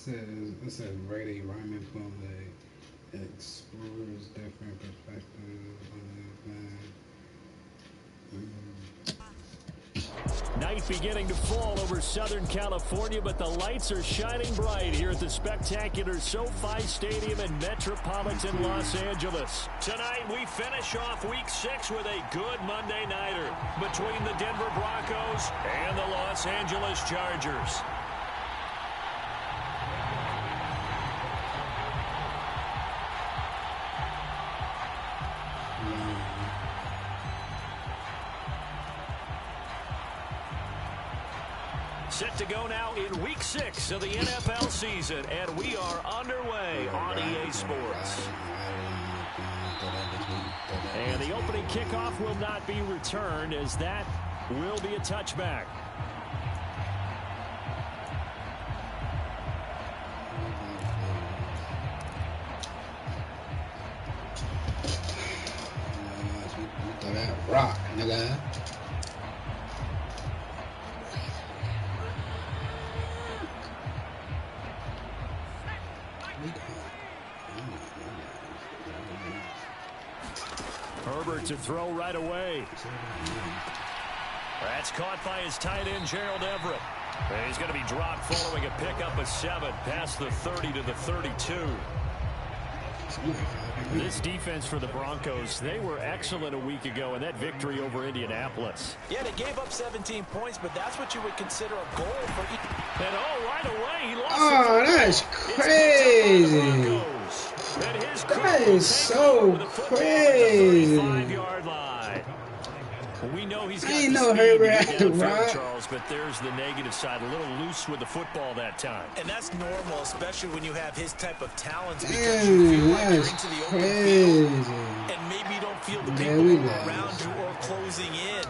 says Brady Ryman from the explores different perspectives on the man. Night beginning to fall over Southern California, but the lights are shining bright here at the spectacular SoFi Stadium in metropolitan Los Angeles. Tonight, we finish off Week 6 with a good Monday nighter between the Denver Broncos and the Los Angeles Chargers. Set to go now in Week 6 of the NFL season, and we are underway on EA Sports. And the opening kickoff will not be returned, as that will be a touchback. Throw that rock, nigga. Herbert to throw right away. That's caught by his tight end, Gerald Everett. And he's going to be dropped following a pickup of 7 past the 30 to the 32. This defense for the Broncos, they were excellent a week ago in that victory over Indianapolis. Yeah, they gave up 17 points, but that's what you would consider a goal for each. And right away, he lost. Oh, that's crazy. That is so crazy. We know he's got I ain't know the Herbert had speed to to get downfield, rock. Charles, but there's the negative side. A little loose with the football that time. And that's normal, especially when you have his type of talents, because Damn, you feel like you're that's into the open crazy. field, and maybe you don't feel the Yeah, people we who are lost. around you or closing in.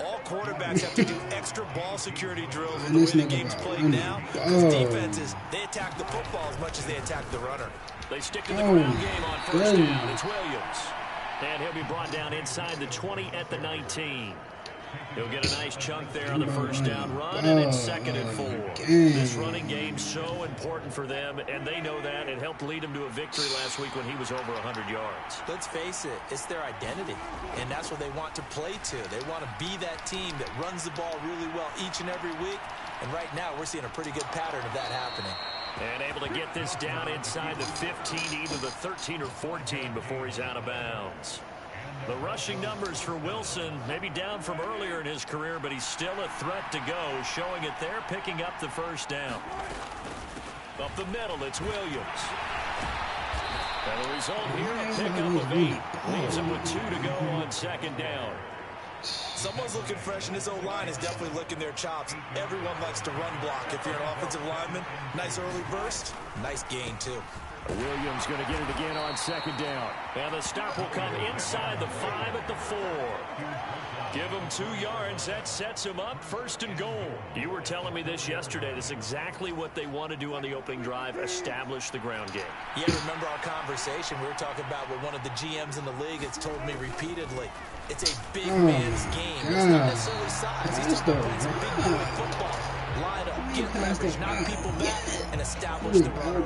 All quarterbacks have to do extra ball security drills with Man, the way this the nigga game's about played running. now, because Oh. defenses, they attack the football as much as they attack the runner. They stick to the Oh, ground game on first goodness. down. It's Williams. And he'll be brought down inside the 20 at the 19. He'll get a nice chunk there on the first down run, and it's 2nd and 4. This running game's so important for them, and they know that. It helped lead them to a victory last week when he was over 100 yards. Let's face it, it's their identity, and that's what they want to play to. They want to be that team that runs the ball really well each and every week, and right now we're seeing a pretty good pattern of that happening. And able to get this down inside the 15, either the 13 or 14 before he's out of bounds. The rushing numbers for Wilson, maybe down from earlier in his career, but he's still a threat to go, showing it there, picking up the first down. Up the middle, it's Williams. And the result here, a pickup of 8. Leaves him with 2 to go on 2nd down. Someone's looking fresh, and his O-line is definitely licking their chops. Everyone likes to run block. If you're an offensive lineman, nice early burst, nice gain, too. Williams going to get it again on 2nd down. And the stop will come inside the 5 at the 4. Give him 2 yards. That sets him up 1st and goal. You were telling me this yesterday. This is exactly what they want to do on the opening drive, establish the ground game. Yeah, remember our conversation? We were talking about what one of the GMs in the league has told me repeatedly. It's a big man's game. It's not necessarily size. He's talking about some big boy football. Line up, get leverage, knock people back, and establish the run.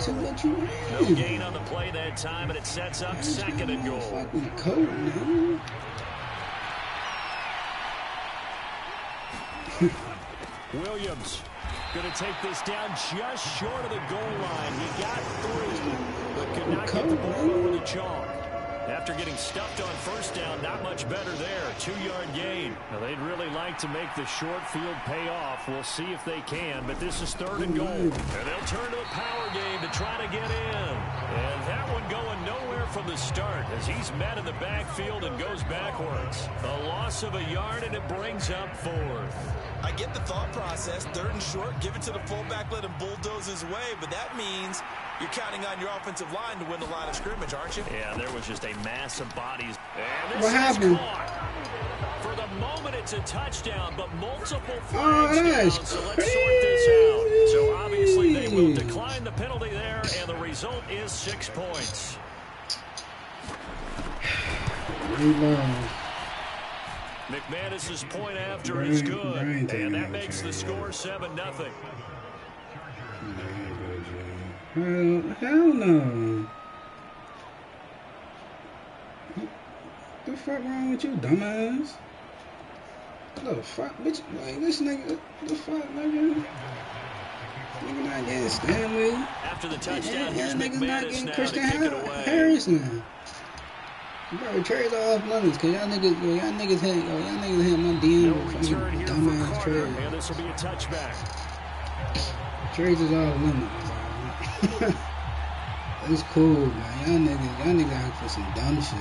No gain on the play that time, and it sets up 2nd and goal. Williams going to take this down just short of the goal line. He got 3, but could not get the ball over the chalk. After getting stuffed on 1st down, not much better there. 2-yard gain. Now, they'd really like to make the short field pay off. We'll see if they can, but this is 3rd and goal. And they'll turn to the power game to try to get in. And that one going nowhere from the start as he's met in the backfield and goes backwards. A loss of a yard, and it brings up 4th. I get the thought process. 3rd and short, give it to the fullback, let him bulldoze his way, but that means you're counting on your offensive line to win the line of scrimmage, aren't you? Yeah, there was just a mass of bodies. And this What happened? Caught. For the moment, it's a touchdown, but multiple Oh, flags that down, is so let's sort this out. So obviously they will decline the penalty there, and the result is 6 points. McManus's point after is good, and that makes the score 7-0. Hell no. What the fuck wrong with you, dumbass? What the fuck, bitch? Like, this nigga, the fuck, nigga? Nigga not getting Stanley. After the touchdown, Yeah, here's niggas not McManus getting now Christian to kick it away. Harrison. Bro, trades all off limits, cause y'all niggas hit my DM No with return here for dumbass Carter, trades. and this will be a touchback. Trades is off limits, bro. It's cool, man. Y'all niggas out for some dumb shit.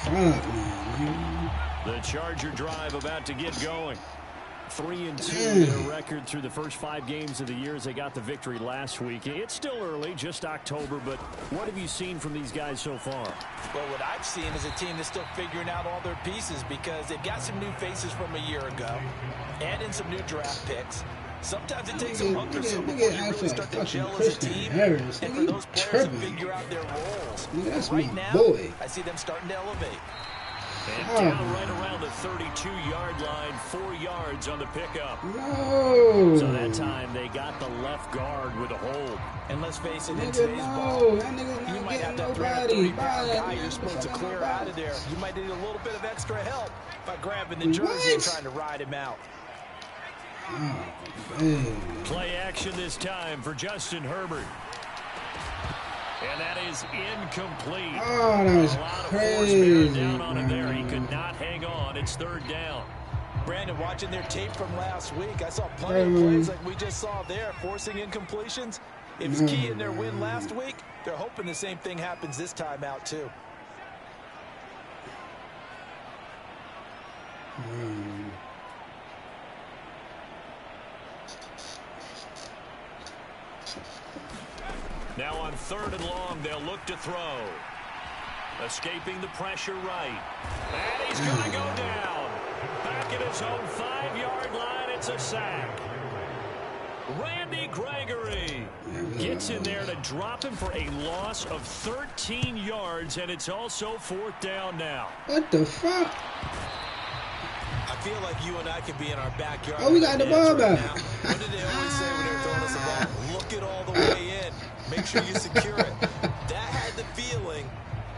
Fuck, man. The Charger drive about to get going. 3-2 Damn. their record through the first 5 games of the year as they got the victory last week. It's still early, just October, but what have you seen from these guys so far? Well, what I've seen is a team that's still figuring out all their pieces because they've got some new faces from a year ago, add in some new draft picks. Sometimes it takes a month or so before you really start to gel as a team, and for those players to figure out their roles. That's right my now, boy. I see them starting to elevate. And down right around the 32-yard line, 4 yards on the pickup. No. So that time they got the left guard with a hold. And let's face it, in Nigga, today's ball, that nigga's you not might have getting that nobody. 330-pound guy you're supposed to clear out of there. You might need a little bit of extra help by grabbing the jersey and trying to ride him out. Oh, man. Play action this time for Justin Herbert. And that is incomplete. Oh, that was a lot of crazy. force down on him there. He could not hang on. It's 3rd down. Brandon, watching their tape from last week, I saw plenty of plays like we just saw there, forcing incompletions. It was key in their win last week. They're hoping the same thing happens this time out, too. Now on 3rd and long, they'll look to throw. Escaping the pressure right. And he's going to go down. Back at his own 5-yard line, it's a sack. Randy Gregory gets in there to drop him for a loss of 13 yards, and it's also 4th down now. What the fuck? I feel like you and I could be in our backyard. Oh, we got the ball back. What did they always say when they were throwing us the ball? Look it all the way in. Make sure you secure it. That had the feeling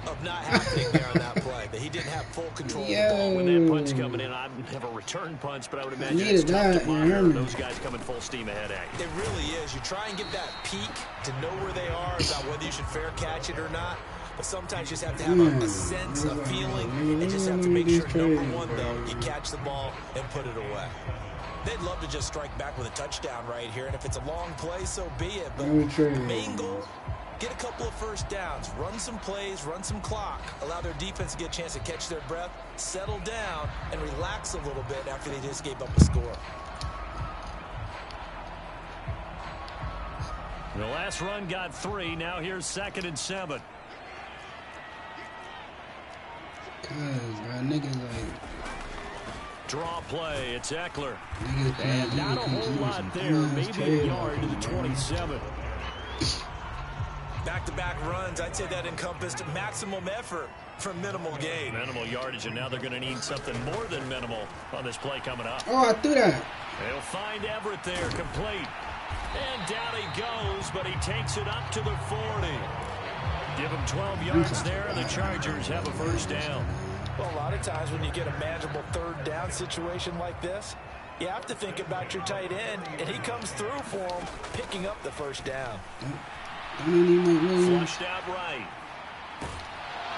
of not happening there on that play, that he didn't have full control of the ball. When that punch coming in, I've never returned punch, but I would imagine it's tough to monitor those guys coming full steam ahead at you. It really is. You try and get that peek to know where they are, about whether you should fair catch it or not. But sometimes you just have to have a sense, a feeling, and just have to make sure, number one, though, you catch the ball and put it away. They'd love to just strike back with a touchdown right here, and if it's a long play, so be it. But the main goal, get a couple of first downs, run some plays, run some clock, allow their defense to get a chance to catch their breath, settle down, and relax a little bit after they just gave up a score. The last run got 3. Now here's 2nd and 7. Niggas like draw play. It's Eckler. And not a whole lot there. Maybe a yard to the 27. Back-to-back runs, I'd say that encompassed maximum effort for minimal gain. Minimal yardage, and now they're going to need something more than minimal on this play coming up. Oh, I threw that. They'll find Everett there, complete. And down he goes, but he takes it up to the 40. Give him 12 yards there, and the Chargers have a 1st down. Well, a lot of times when you get a manageable 3rd down situation like this, you have to think about your tight end, and he comes through for him, picking up the 1st down. Flushed out right.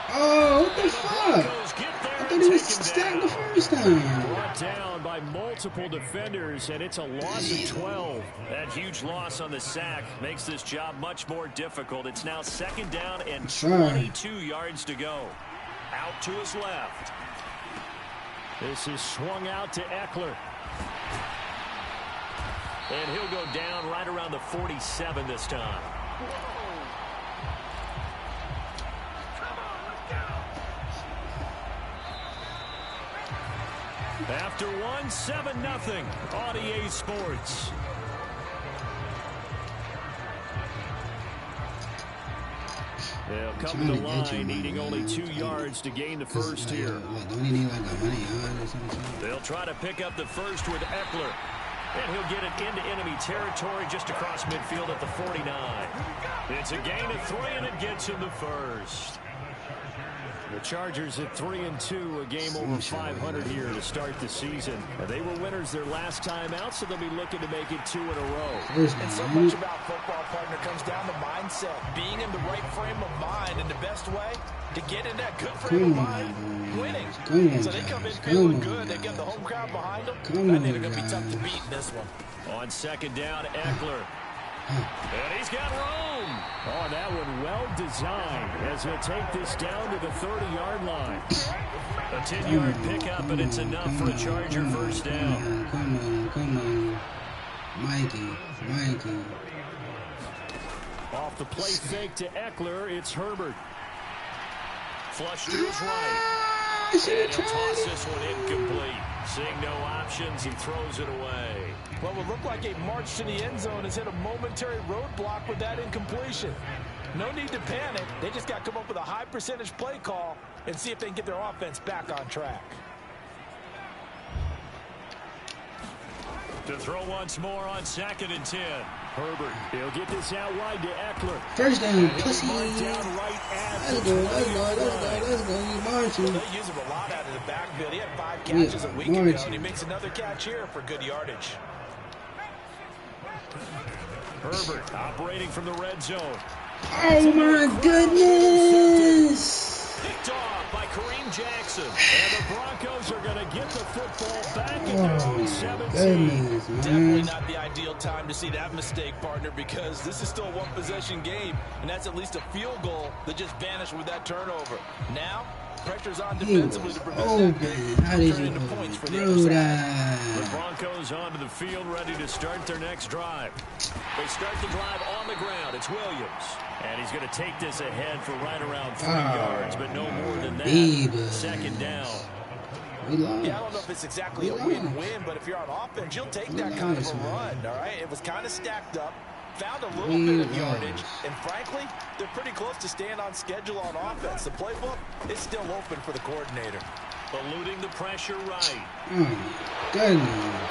Oh, what the fuck? I thought he was stacked the first time. Brought down by multiple defenders, and it's a loss of 12. That huge loss on the sack makes this job much more difficult. It's now 2nd down and 22 yards to go. Out to his left. This is swung out to Eckler. And he'll go down right around the 47 this time. After 1, 7-0, on EA Sports. They'll come to the line, needing only 2 yards to gain the 1st here. Don't he need like 100 yards or something? They'll try to pick up the 1st with Eckler. And he'll get it into enemy territory just across midfield at the 49. It's a gain of 3, and it gets him the first. The Chargers at 3-2, a game over 500 here to start the season. They were winners their last time out, so they'll be looking to make it 2 in a row. And so much about football, partner, comes down to mindset. Being in the right frame of mind, and the best way to get in that good frame of mind, winning. So they come in feeling good. They get the home crowd behind them. I think they're going to be tough to beat in this one. On second down, Eckler. And he's got room. Oh, that one well designed as he'll take this down to the 30-yard line. A 10-yard pickup, and it's enough for a Charger first down. Come on. Mikey. Off the play fake to Eckler, it's Herbert. Flush to his right. And he'll toss this one incomplete. Seeing no options, he throws it away. What would look like a march to the end zone has hit a momentary roadblock with that incompletion. No need to panic. They just got to come up with a high percentage play call and see if they can get their offense back on track. To throw once more on 2nd and 10. Herbert, he'll get this out wide to Eckler. First down, pussy. Down right at Let's go. You marching. They use him a lot out of the backfield. He had 5 catches a week ago, and he makes another catch here for good yardage. Herbert operating from the red zone. Oh my goodness! Picked off by Kareem Jackson. And the Broncos are going to get the football back at their own 17. Goodness, man. Definitely not the ideal time to see that mistake, partner, because this is still a one-possession game, and that's at least a field goal that just vanished with that turnover. Now, pressure's on defensively to prevent that turn into points for the other side. The Broncos onto the field, ready to start their next drive. They start the drive on the ground. It's Williams. And he's going to take this ahead for right around 3 yards, but no more than that. Second down. Yeah, I don't know if it's exactly a win-win, but if you're on offense, you'll take that kind of a run, all right? It was kind of stacked up, found a little bit of yardage, and frankly, they're pretty close to staying on schedule on offense. The playbook is still open for the coordinator. Eluding the pressure right. Goodness.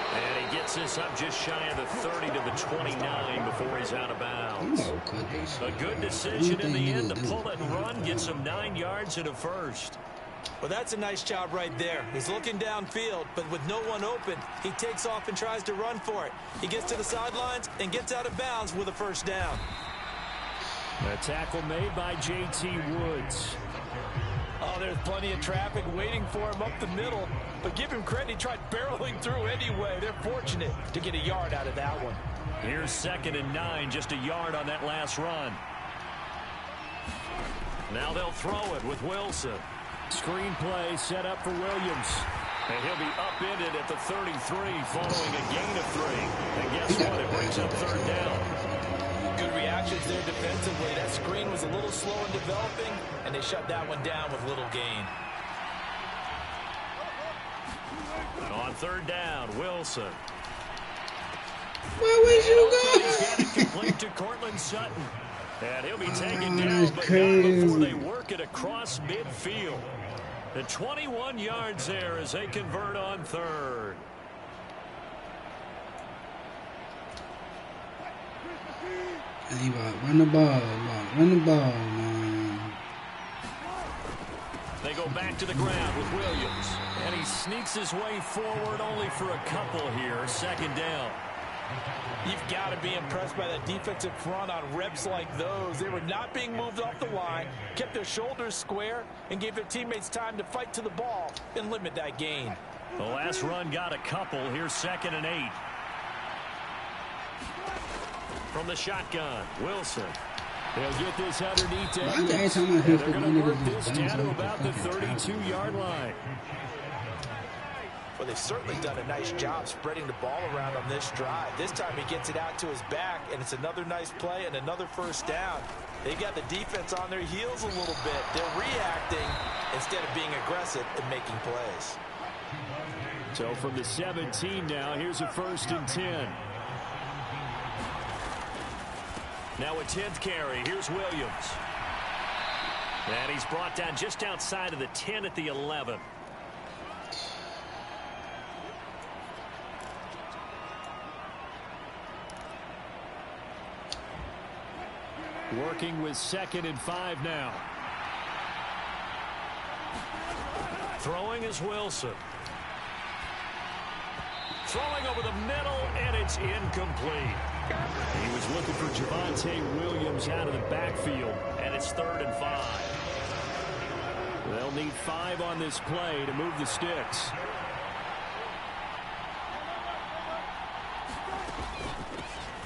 And he gets this up just shy of the 30 to the 29 before he's out of bounds. A good decision in the end to pull it and run, gets him 9 yards and a first. Well, that's a nice job right there. He's looking downfield, but with no one open, he takes off and tries to run for it. He gets to the sidelines and gets out of bounds with a first down. A tackle made by J.T. Woods. Oh, there's plenty of traffic waiting for him up the middle. But give him credit, he tried barreling through anyway. They're fortunate to get a yard out of that one. Here's 2nd and 9, just a yard on that last run. Now they'll throw it with Wilson. Screen play set up for Williams. And he'll be upended at the 33 following a gain of 3. And guess what? It brings up 3rd down. Good reactions there defensively. That screen was a little slow in developing, and they shut that one down with little gain. On 3rd down, Wilson. Where would you go? He's got it complete to Cortland Sutton. And he'll be taken down, but not before they work it across midfield. The 21 yards there as they convert on 3rd. Hey, run the ball, man. They go back to the ground with Williams. And he sneaks his way forward only for a couple here. 2nd down. You've got to be impressed by that defensive front on reps like those. They were not being moved off the line, kept their shoulders square, and gave their teammates time to fight to the ball and limit that gain. The last run got a couple. Here's 2nd and 8. From the shotgun, Wilson. They'll get this underneath to Edmonds. And they're going to work this down to about the 32-yard line. Well, they've certainly done a nice job spreading the ball around on this drive. This time he gets it out to his back, and it's another nice play and another first down. They got the defense on their heels a little bit. They're reacting instead of being aggressive and making plays. So from the 17 now, here's a 1st and 10. Now a 10th carry. Here's Williams. And he's brought down just outside of the 10 at the 11. Working with 2nd and 5 now. Throwing is Wilson. Throwing over the middle, and it's incomplete. He was looking for Javonte Williams out of the backfield, and it's 3rd and 5. They'll need 5 on this play to move the sticks.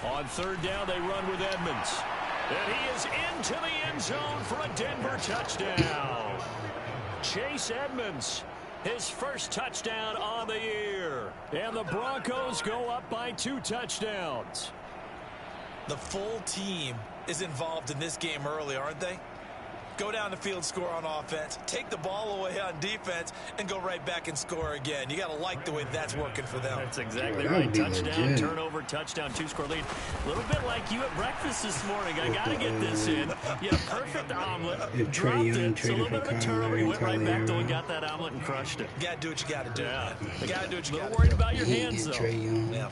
On 3rd down, they run with Edmonds. And he is into the end zone for a Denver touchdown. Chase Edmonds, his first touchdown on the year. And the Broncos go up by 2 touchdowns. The full team is involved in this game early, aren't they? Go down the field, score on offense, take the ball away on defense, and go right back and score again. You got to like the way that's working for them. That's exactly right. Touchdown, turnover, touchdown, 2-score lead. A little bit like you at breakfast this morning. I got to get this in. You had a perfect omelet, dropped it, so a little bit of a turnover. You went right back though and got that omelet and crushed it. You got to do what you got to do. Yeah. You got to do what you got to do. A little worried about your hands, though. Yeah.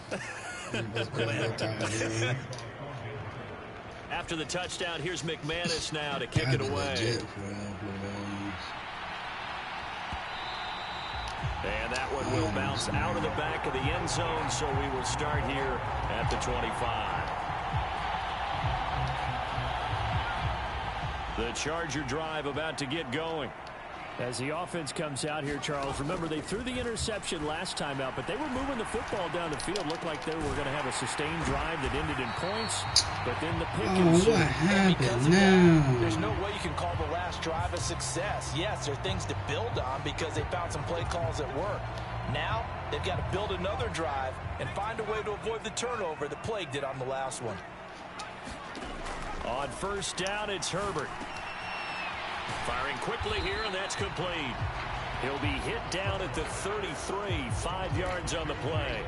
After the touchdown, here's McManus now to kick it away. And that one will bounce out of the back of the end zone, so we will start here at the 25. The Charger drive about to get going. As the offense comes out here, Charles, remember they threw the interception last time out, but they were moving the football down the field. Looked like they were going to have a sustained drive that ended in points, but then the pick ensued. What happened now? There's no way you can call the last drive a success. Yes, there are things to build on because they found some play calls that work. Now, they've got to build another drive and find a way to avoid the turnover that plagued it on the last one. On 1st down, it's Herbert. Firing quickly here, and that's complete. He'll be hit down at the 33, 5 yards on the play.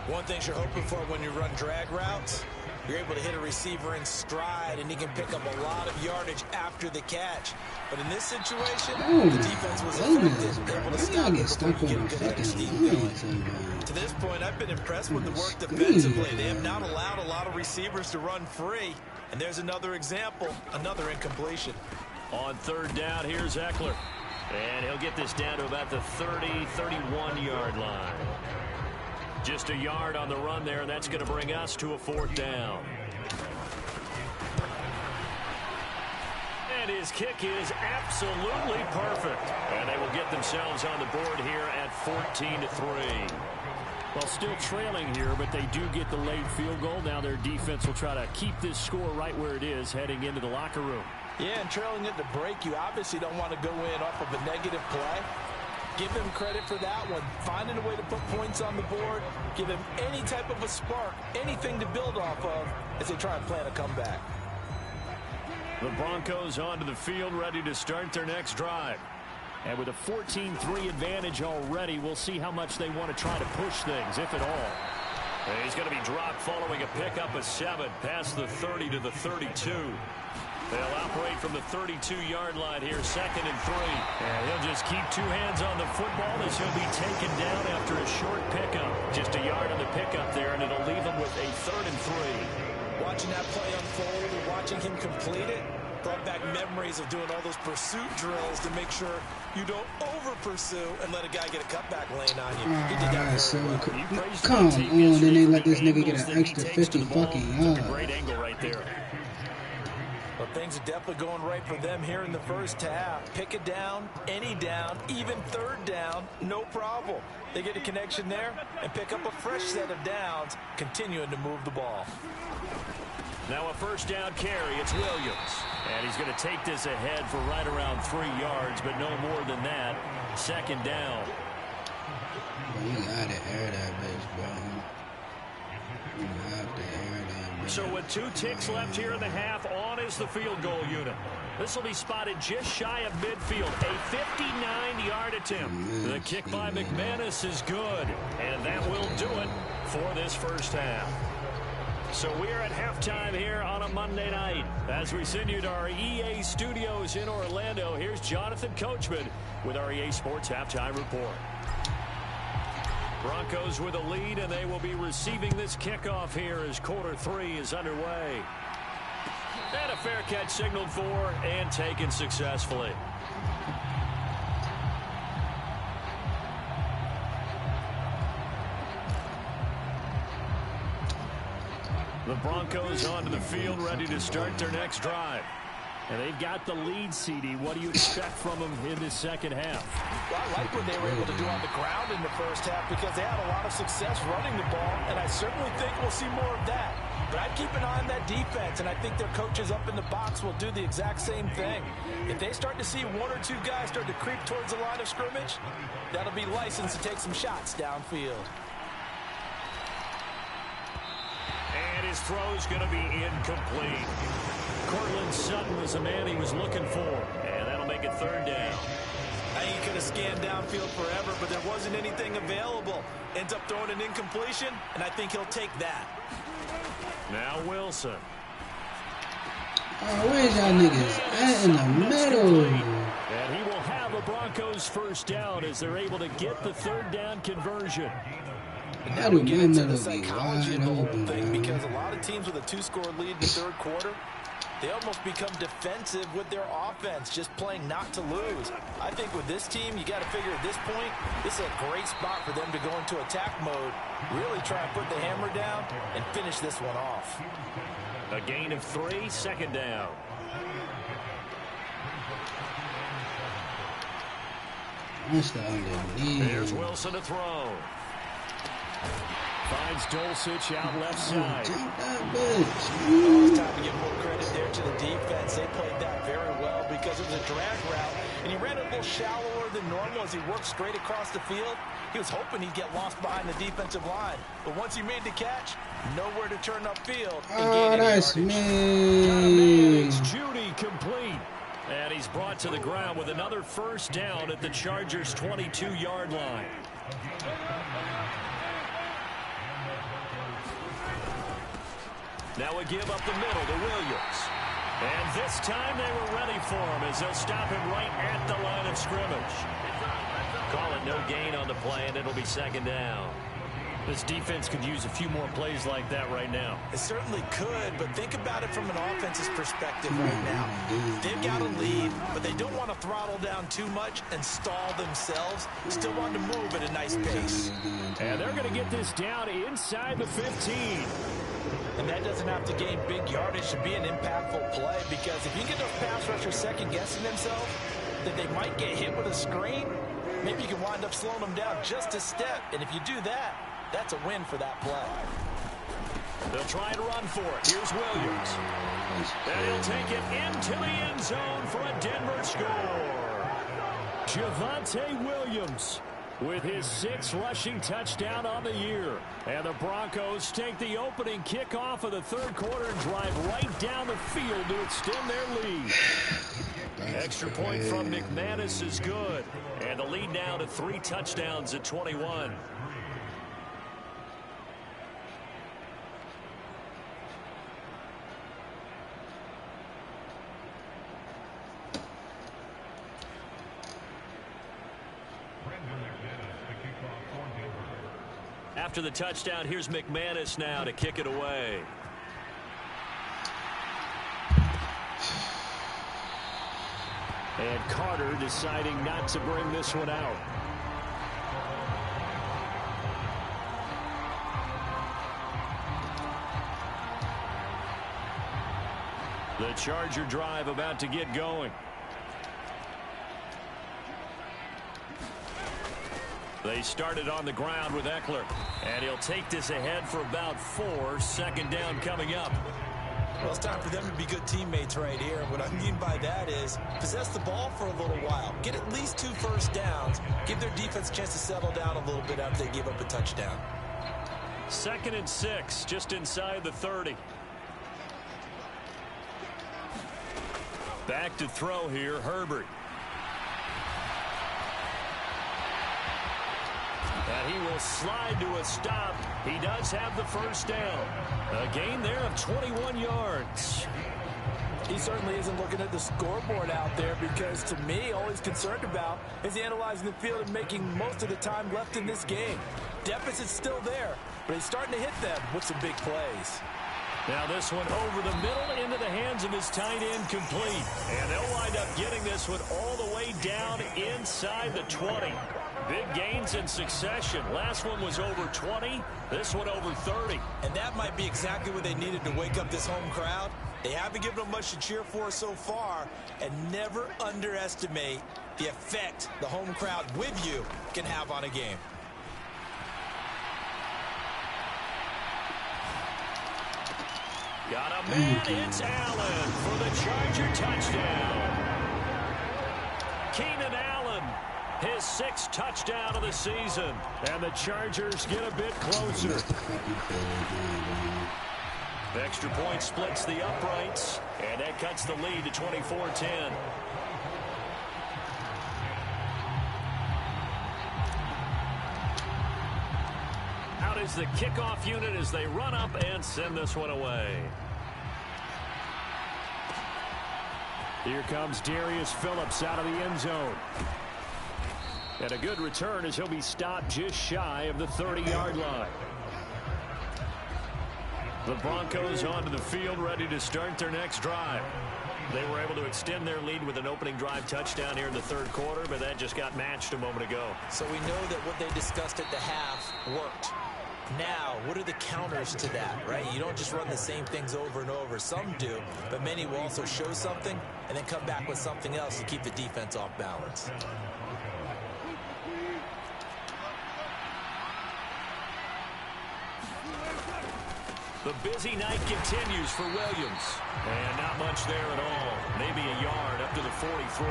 One thing you're hoping for when you run drag routes, you're able to hit a receiver in stride, and he can pick up a lot of yardage after the catch. But in this situation, the defense was effective, able to stop it before you get a good head of steam going. To this point, I've been impressed with the work defensively. They have not allowed a lot of receivers to run free. And there's another example, another incompletion. On 3rd down, here's Eckler. And he'll get this down to about the 30, 31-yard line. Just a yard on the run there, and that's going to bring us to a 4th down. And his kick is absolutely perfect. And they will get themselves on the board here at 14-3. Well, still trailing here, but they do get the late field goal. Now their defense will try to keep this score right where it is heading into the locker room. Yeah, and trailing it to break, you obviously don't want to go in off of a negative play. Give them credit for that one. Finding a way to put points on the board. Give them any type of a spark, anything to build off of as they try and plan a comeback. The Broncos onto the field, ready to start their next drive. And with a 14-3 advantage already, we'll see how much they want to try to push things, if at all. And he's going to be dropped following a pickup of 7 past the 30 to the 32. They'll operate from the 32-yard line here, 2nd and 3. And he'll just keep 2 hands on the football as he'll be taken down after a short pickup. Just a yard on the pickup there, and it'll leave him with a 3rd and 3. Watching that play unfold and watching him complete it brought back memories of doing all those pursuit drills to make sure you don't over-pursue and let a guy get a cutback lane on you. He did that very well. Come on, then they let this nigga get an extra 50 fucking yards. Great angle right there. Well, things are definitely going right for them here in the first half. Pick it down, any down, even 3rd down, no problem. They get a connection there and pick up a fresh set of downs, continuing to move the ball. Now a 1st down carry. It's Williams. And he's going to take this ahead for right around 3 yards, but no more than that. 2nd down. Bro, you got to air that bitch, bro. You have to air that bitch. So with 2 ticks left here in the half, on is the field goal unit. This will be spotted just shy of midfield. A 59-yard attempt. The kick by McManus is good. And that will do it for this first half. So we're at halftime here on a Monday night. As we send you to our EA studios in Orlando, here's Jonathan Coachman with our EA Sports Halftime Report. Broncos with a lead, and they will be receiving this kickoff here as quarter 3 is underway. And a fair catch signaled for and taken successfully. The Broncos onto the field, ready to start their next drive. And they've got the lead, CD. What do you expect from them in this second half? Well, I like what they were able to do on the ground in the first half because they had a lot of success running the ball, and I certainly think we'll see more of that. But I'd keep an eye on that defense, and I think their coaches up in the box will do the exact same thing. If they start to see one or two guys start to creep towards the line of scrimmage, that'll be licensed to take some shots downfield. And his throw's going to be incomplete. Cortland Sutton was the man he was looking for, and that'll make it third down. I think he could have scanned downfield forever, but there wasn't anything available. Ends up throwing an incompletion, and I think he'll take that. Now Wilson. Oh, where's y'all niggas at in the middle? And he will have a Broncos first down as they're able to get the third down conversion. And now we get into the psychology of the whole thing, because a lot of teams with a two-score lead in the third quarter, they almost become defensive with their offense, just playing not to lose. I think with this team, you got to figure at this point, this is a great spot for them to go into attack mode, really try and put the hammer down and finish this one off. A gain of 3, second down. What's the underneath? Here's Wilson to throw. Finds Dulcich out left side. Take that bitch. It's time to give more credit there to the defense. They played that very well because it was a drag route, and he ran a little shallower than normal as he worked straight across the field. He was hoping he'd get lost behind the defensive line, but once he made the catch, nowhere to turn upfield. Oh, that's me. Judy complete. And he's brought to the ground with another first down at the Chargers' 22-yard line. Now a give up the middle to Williams. And this time they were ready for him as they'll stop him right at the line of scrimmage. Call it no gain on the play, and it'll be second down. This defense could use a few more plays like that right now. It certainly could, but think about it from an offense's perspective right now. They've got a lead, but they don't want to throttle down too much and stall themselves. Still want to move at a nice pace. And they're going to get this down inside the 15. And that doesn't have to gain big yardage to be an impactful play, because if you get those pass rushers second-guessing themselves, that they might get hit with a screen, maybe you can wind up slowing them down just a step. And if you do that, that's a win for that play. They'll try and run for it. Here's Williams. And he'll take it into the end zone for a Denver score. Javonte Williams with his 6th rushing touchdown on the year. And the Broncos take the opening kickoff of the third quarter and drive right down the field to extend their lead. Extra point from McManus is good. And the lead now to 3 touchdowns at 21. After the touchdown, here's McManus now to kick it away. And Carter deciding not to bring this one out. The Charger drive about to get going. They started on the ground with Eckler, and he'll take this ahead for about 4. Second down coming up. Well, it's time for them to be good teammates right here. What I mean by that is possess the ball for a little while. Get at least 2 first downs. Give their defense a chance to settle down a little bit after they give up a touchdown. 2nd and 6, just inside the 30. Back to throw here, Herbert. And he will slide to a stop. He does have the first down. A gain there of 21 yards. He certainly isn't looking at the scoreboard out there, because to me, all he's concerned about is analyzing the field and making most of the time left in this game. Deficit's still there, but he's starting to hit them with some big plays. Now this one over the middle into the hands of his tight end, complete. And they'll wind up getting this one all the way down inside the 20. Big gains in succession. Last one was over 20. This one over 30. And that might be exactly what they needed to wake up this home crowd. They haven't given them much to cheer for so far. And never underestimate the effect the home crowd with you can have on a game. Got a man, it's Allen for the Charger touchdown. Keenan Allen, his 6th touchdown of the season. And the Chargers get a bit closer. Extra point splits the uprights, and that cuts the lead to 24-10. Out is the kickoff unit as they run up and send this one away. Here comes Darius Phillips out of the end zone. And a good return as he'll be stopped just shy of the 30-yard line. The Broncos onto the field, ready to start their next drive. They were able to extend their lead with an opening drive touchdown here in the 3rd quarter, but that just got matched a moment ago. So we know that what they discussed at the half worked. Now, what are the counters to that, right? You don't just run the same things over and over. Some do, but many will also show something and then come back with something else to keep the defense off balance. The busy night continues for Williams. And not much there at all. Maybe a yard up to the 43.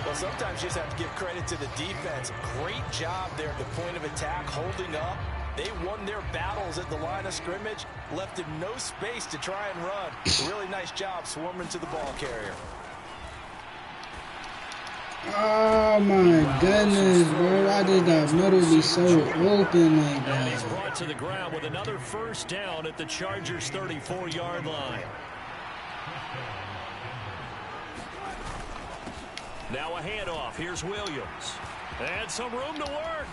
Well, sometimes you just have to give credit to the defense. Great job there at the point of attack, holding up. They won their battles at the line of scrimmage, left him no space to try and run. A really nice job swarming to the ball carrier. Oh my goodness, bro. Why did that middle be so open like that? And he's brought to the ground with another first down at the Chargers' 34-yard line. Now a handoff. Here's Williams. And some room to work.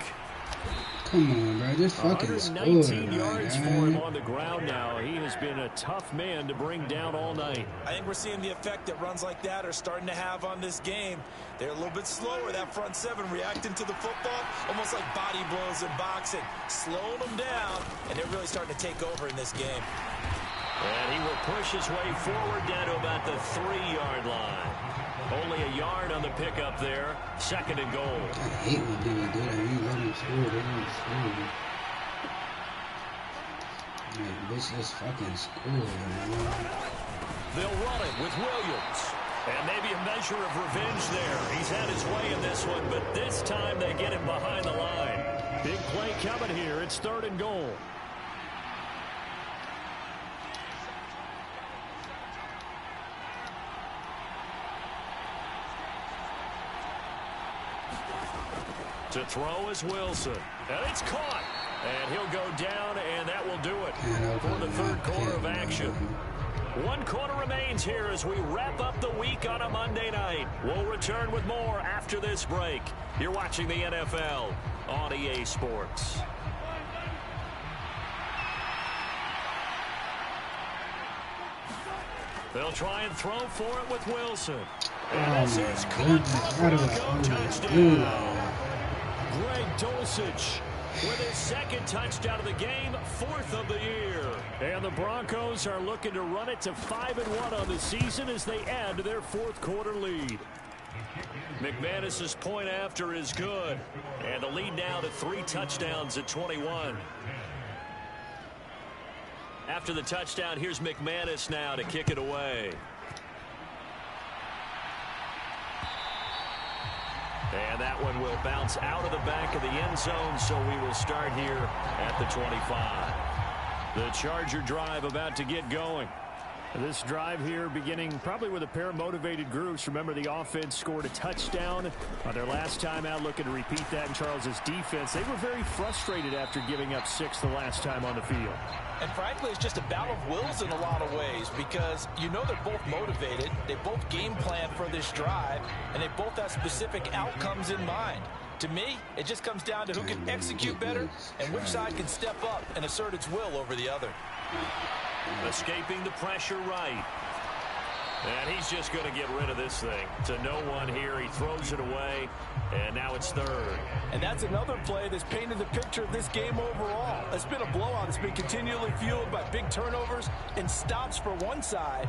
Come on, bro. Just fucking score. 119 yards for him on the ground now. He has been a tough man to bring down all night. I think we're seeing the effect that runs like that are starting to have on this game. They're a little bit slower, that front 7, reacting to the football, almost like body blows in boxing, slowing them down, and they're really starting to take over in this game. And he will push his way forward down to about the 3-yard line. Only a yard on the pickup there. 2nd and goal. I hate when people do that. You let them score. They don't score. Like, bitch, just fucking score, man. They'll run it with Williams. And maybe a measure of revenge there. He's had his way in this one, but this time they get him behind the line. Big play coming here. It's 3rd and goal. To throw is Wilson. And it's caught. And he'll go down, and that will do it for the 3rd quarter of action. 1 quarter remains here as we wrap up the week on a Monday night. We'll return with more after this break. You're watching the NFL on EA Sports. They'll try and throw for it with Wilson. And this is caught for a Bronco touchdown. Greg Dulcich with his 2nd touchdown of the game, 4th of the year. And the Broncos are looking to run it to 5-1 on the season as they add to their 4th quarter lead. McManus's point after is good. And the lead now to 3 touchdowns at 21. After the touchdown, here's McManus now to kick it away. And that one will bounce out of the back of the end zone, so we will start here at the 25. The Charger drive about to get going. This drive here beginning probably with a pair of motivated groups. Remember, the offense scored a touchdown on their last time out, looking to repeat that in Charles's defense. They were very frustrated after giving up 6 the last time on the field. And frankly, it's just a battle of wills in a lot of ways because you know they're both motivated. They both game plan for this drive, and they both have specific outcomes in mind. To me, it just comes down to who can execute better and which side can step up and assert its will over the other. Escaping the pressure right. And he's just going to get rid of this thing. To no one here. He throws it away. And now it's third. And that's another play that's painted the picture of this game overall. It's been a blowout. It's been continually fueled by big turnovers and stops for one side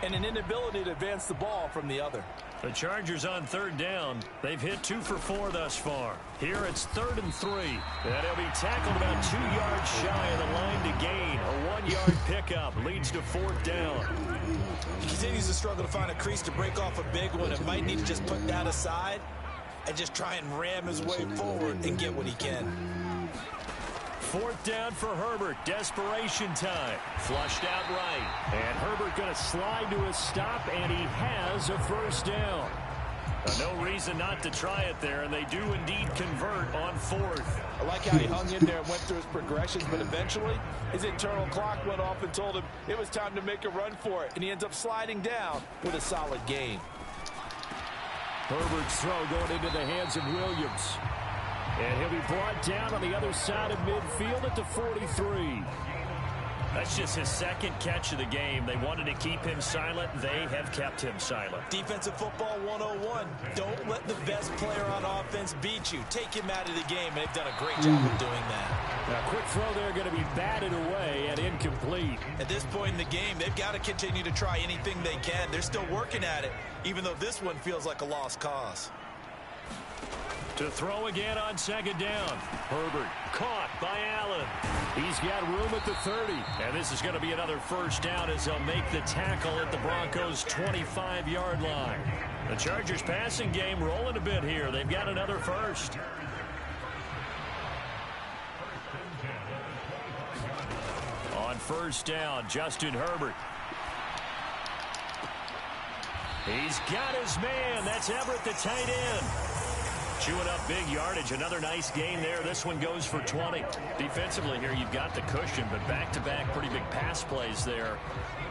and an inability to advance the ball from the other. The Chargers on third down. They've hit 2 for 4 thus far. Here it's 3rd and 3. And he'll be tackled about 2 yards shy of the line to gain. A 1-yard pickup leads to 4th down. He continues to struggle to find a crease to break off a big one. It might need to just put that aside and just try and ram his way forward and get what he can. 4th down for Herbert. Desperation time. Flushed out right. And Herbert going to slide to a stop, and he has a 1st down. No reason not to try it there, and they do indeed convert on 4th. I like how he hung in there and went through his progressions, but eventually his internal clock went off and told him it was time to make a run for it, and he ends up sliding down with a solid gain. Herbert's throw going into the hands of Williams. And he'll be brought down on the other side of midfield at the 43. That's just his 2nd catch of the game. They wanted to keep him silent. They have kept him silent. Defensive football 101. Don't let the best player on offense beat you. Take him out of the game, and they've done a great job of doing that. Now, quick throw there going to be batted away and incomplete. At this point in the game, they've got to continue to try anything they can. They're still working at it, even though this one feels like a lost cause. To throw again on 2nd down. Herbert caught by Allen. He's got room at the 30. And this is going to be another 1st down as they'll make the tackle at the Broncos' 25-yard line. The Chargers passing game rolling a bit here. They've got another 1st. On 1st down, Justin Herbert. He's got his man. That's Everett, the tight end. Chewing up big yardage. Another nice gain there. This one goes for 20. Defensively here, you've got the cushion, but back-to-back pretty big pass plays there.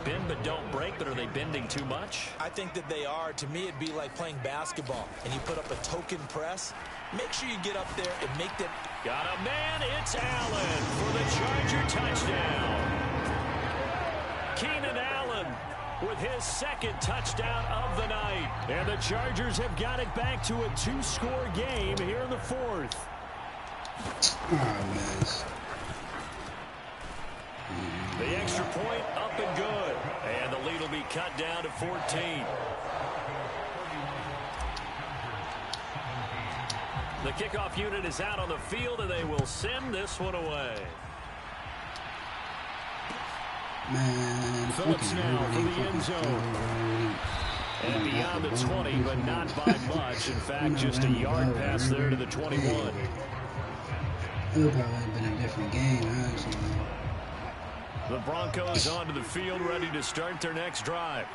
Bend but don't break, but are they bending too much? I think that they are. To me, it'd be like playing basketball, and you put up a token press. Make sure you get up there and make them. Got a man. It's Allen for the Charger touchdown. Keenan Allen with his 2nd touchdown of the night. And the Chargers have got it back to a 2-score game here in the 4th. The extra point up and good. And the lead will be cut down to 14. The kickoff unit is out on the field, and they will send this one away. Man, Phillips now for the end zone. And beyond the 20, but not by much. In fact, just a yard pass there to the 21. It would probably have been a different game, honestly. The Broncos onto the field, ready to start their next drive.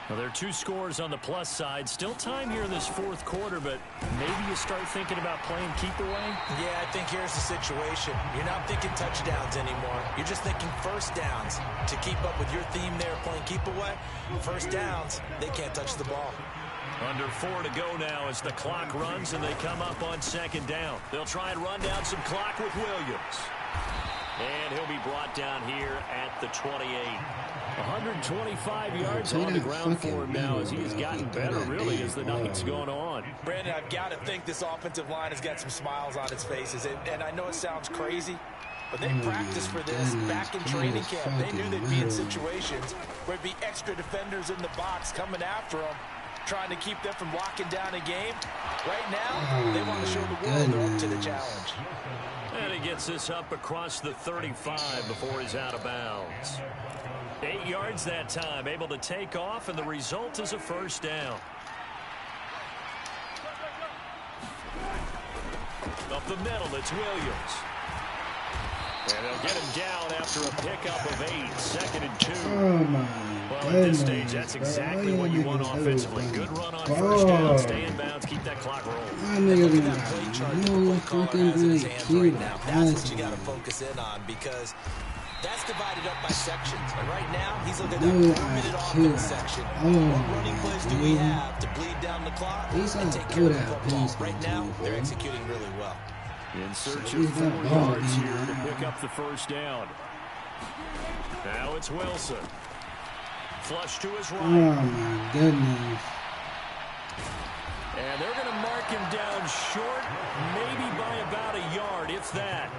Well, there are 2 scores on the plus side. Still time here in this 4th quarter, but maybe you start thinking about playing keep away? Yeah, I think here's the situation. You're not thinking touchdowns anymore. You're just thinking 1st downs. To keep up with your theme there, playing keep away, 1st downs, they can't touch the ball. Under 4 to go now as the clock runs and they come up on 2nd down. They'll try and run down some clock with Williams. And he'll be brought down here at the 28. 125 yards on the ground for him now as he's gotten better, really, as the night's going on. Brandon, I've got to think this offensive line has got some smiles on its faces. And I know it sounds crazy, but they practiced for this back in training camp. They knew they'd be in situations where there'd be extra defenders in the box coming after them, trying to keep them from locking down a game. Right now, they want to show the world they're up to the challenge. And he gets this up across the 35 before he's out of bounds. 8 yards that time, able to take off, and the result is a 1st down. Up the middle, it's Williams. And they'll get him down after a pickup of 8, 2nd and 2. Oh my well, at this stage, that's exactly what you want offensively. Good run on 1st down, stay in bounds, keep that clock rolling. My nigga got play chart no fucking good right now. That's what you got to focus in on, because that's divided up by sections. And right now, he's looking at that 4-minute offense section. What running plays do we have to bleed down the clock and take care of the football? Right now, they're executing really well. In search of 4 yards here to pick up the 1st down. Now it's Wilson. Flush to his right. Oh, my goodness. And they're going to mark him down short, maybe by about a yard, if that.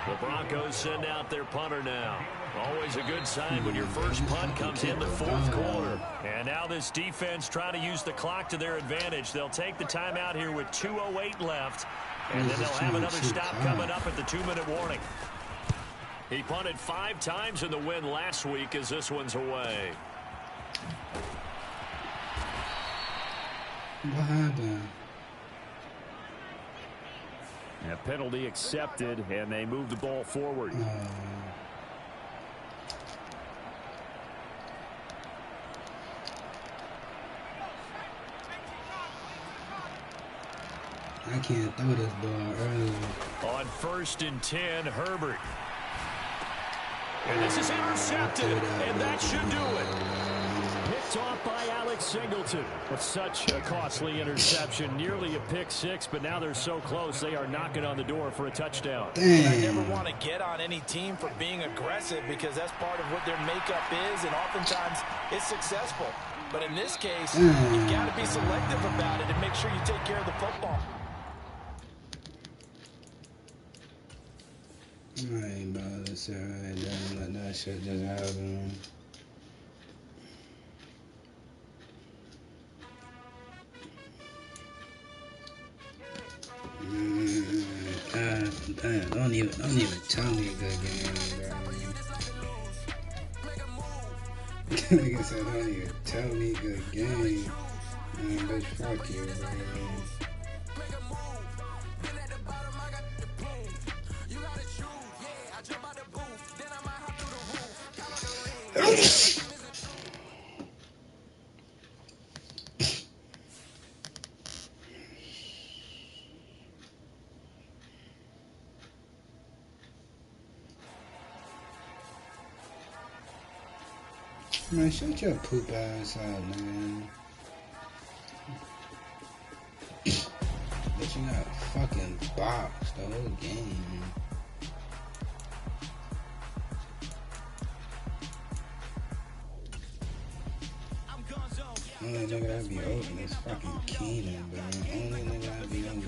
The Broncos send out their punter now. Always a good sign when your first punt comes in the fourth quarter. And now this defense trying to use the clock to their advantage. They'll take the timeout here with 2:08 left. And then they'll have another stop coming up at the 2-minute warning. He punted 5 times in the win last week as this one's away. What happened? A penalty accepted, and they move the ball forward. I can't throw this ball early. On 1st and 10, Herbert. And this is intercepted, and that should do it. Picked off by Alex Singleton. That's such a costly interception. Nearly a pick six, but now they're so close they are knocking on the door for a touchdown. Damn. I never want to get on any team for being aggressive because that's part of what their makeup is, and oftentimes it's successful. But in this case, you've got to be selective about it and make sure you take care of the football. I ain't about to sit right there and let that shit just happen. God damn, don't even tell me a good game, bro. Nigga said, don't even tell me a good game. Man, bitch, fuck you, bro. Man, shut your poop ass out, man. But you got fucking boxed the whole game. Only nigga that be open is fucking Keenan, bro. Only nigga that be open.